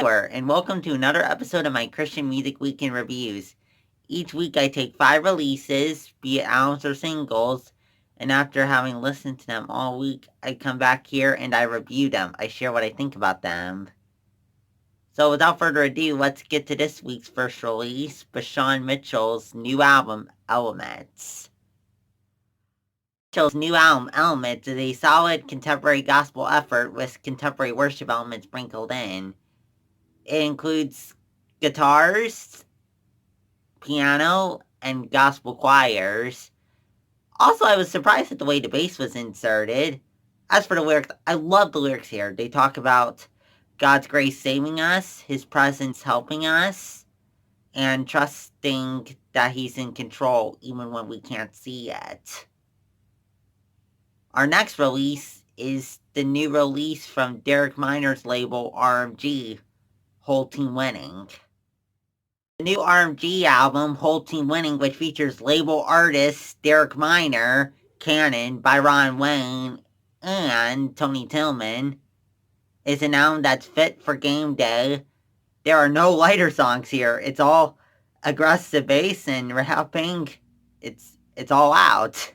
Byron, and welcome to another episode of my Christian Music Weekend Reviews. Each week I take 5 releases, be it albums or singles, and after having listened to them all week, I come back here and I review them. I share what I think about them. So without further ado, let's get to this week's first release, VaShawn Mitchell's new album, Elements. Mitchell's new album, Elements, is a solid contemporary gospel effort with contemporary worship elements sprinkled in. It includes guitars, piano, and gospel choirs. Also, I was surprised at the way the bass was inserted. As for the lyrics, I love the lyrics here. They talk about God's grace saving us, His presence helping us, and trusting that He's in control even when we can't see it. Our next release is the new release from Derek Minor's label RMG, Whole Team Winning. The new RMG album, Whole Team Winning, which features label artists Derek Minor, Canon, Byron, Juane, and Tillman, is an album that's fit for game day. There are no lighter songs here. It's all aggressive bass and rapping. It's all out.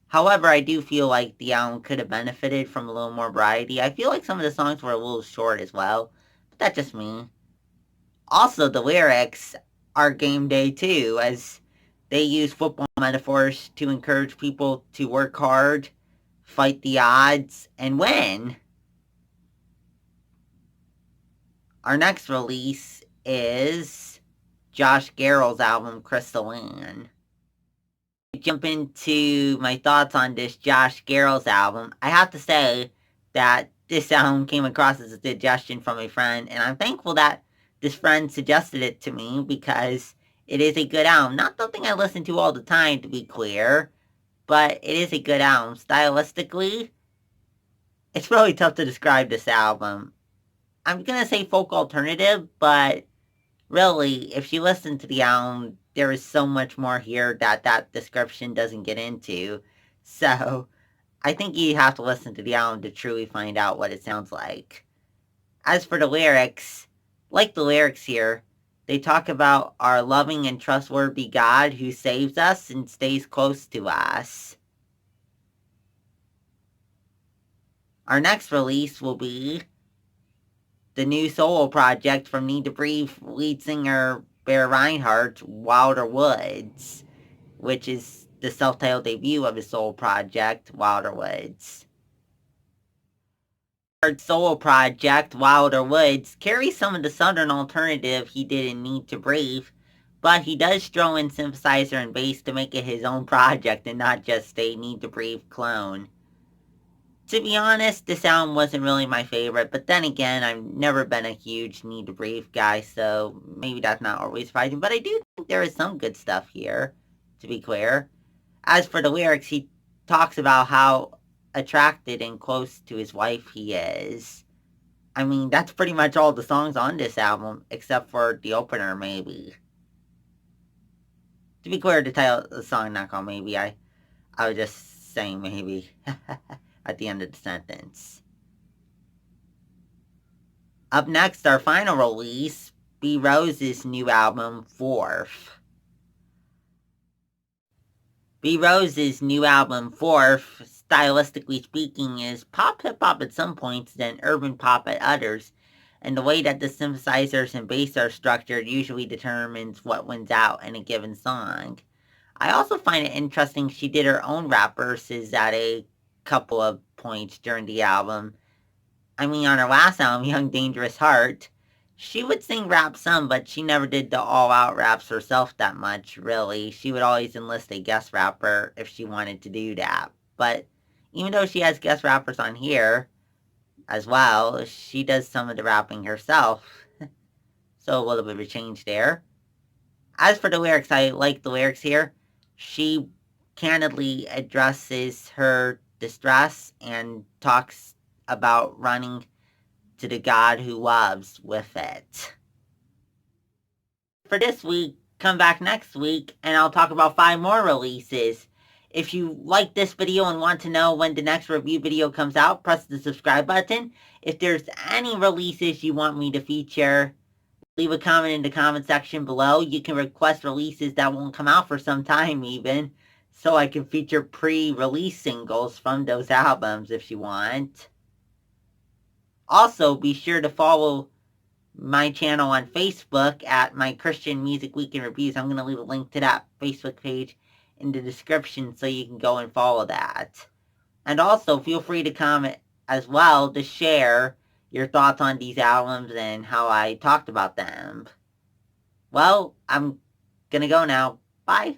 However, I do feel like the album could have benefited from a little more variety. I feel like some of the songs were a little short as well, but that's just me. Also, the lyrics are game day too, as they use football metaphors to encourage people to work hard, fight the odds, and win. Our next release is Josh Garrels' album, Chrysaline. Jump into my thoughts on this Josh Garrels album, I have to say that this album came across as a suggestion from a friend, and I'm thankful that this friend suggested it to me because it is a good album. Not something I listen to all the time, to be clear, but it is a good album. Stylistically, it's really tough to describe this album. I'm gonna say folk alternative, but really, if you listen to the album, there is so much more here that description doesn't get into. So, I think you have to listen to the album to truly find out what it sounds like. As for the lyrics, like the lyrics here, they talk about our loving and trustworthy God who saves us and stays close to us. Our next release will be the new solo project from Need to Breathe lead singer Bear Reinhardt, Wilder Woods, which is the self-titled debut of his solo project, Wilder Woods. Our solo project, Wilder Woods, carries some of the southern alternative he did in Need to Breathe, but he does throw in synthesizer and bass to make it his own project and not just a Need to Breathe clone. To be honest, this album wasn't really my favorite, but then again, I've never been a huge Need to Breathe guy, so maybe that's not always surprising, but I do think there is some good stuff here, to be clear. As for the lyrics, he talks about how attracted and close to his wife he is. I mean, that's pretty much all the songs on this album, except for the opener, maybe. To be clear, the title of the song, not called Maybe, I was just saying maybe. At the end of the sentence. Up next, our final release, B. Rose's new album, Fourth. B. Rose's new album, Fourth, stylistically speaking, is pop hip-hop at some points, then urban pop at others, and the way that the synthesizers and bass are structured usually determines what wins out in a given song. I also find it interesting she did her own rap verses at a couple of points during the album. I mean, on her last album, Young Dangerous Heart, she would sing rap some, but she never did the all-out raps herself that much, really. She would always enlist a guest rapper if she wanted to do that. But even though she has guest rappers on here as well, she does some of the rapping herself. So a little bit of a change there. As for the lyrics, I like the lyrics here. She candidly addresses her distress and talks about running to the God who loves with it. For this week, come back next week and I'll talk about 5 more releases. If you like this video and want to know when the next review video comes out, press the subscribe button. If there's any releases you want me to feature, leave a comment in the comment section below. You can request releases that won't come out for some time even, so I can feature pre-release singles from those albums if you want. Also, be sure to follow my channel on Facebook at My Christian Music Weekend Reviews. I'm going to leave a link to that Facebook page in the description so you can go and follow that. And also, feel free to comment as well to share your thoughts on these albums and how I talked about them. Well, I'm gonna go now. Bye.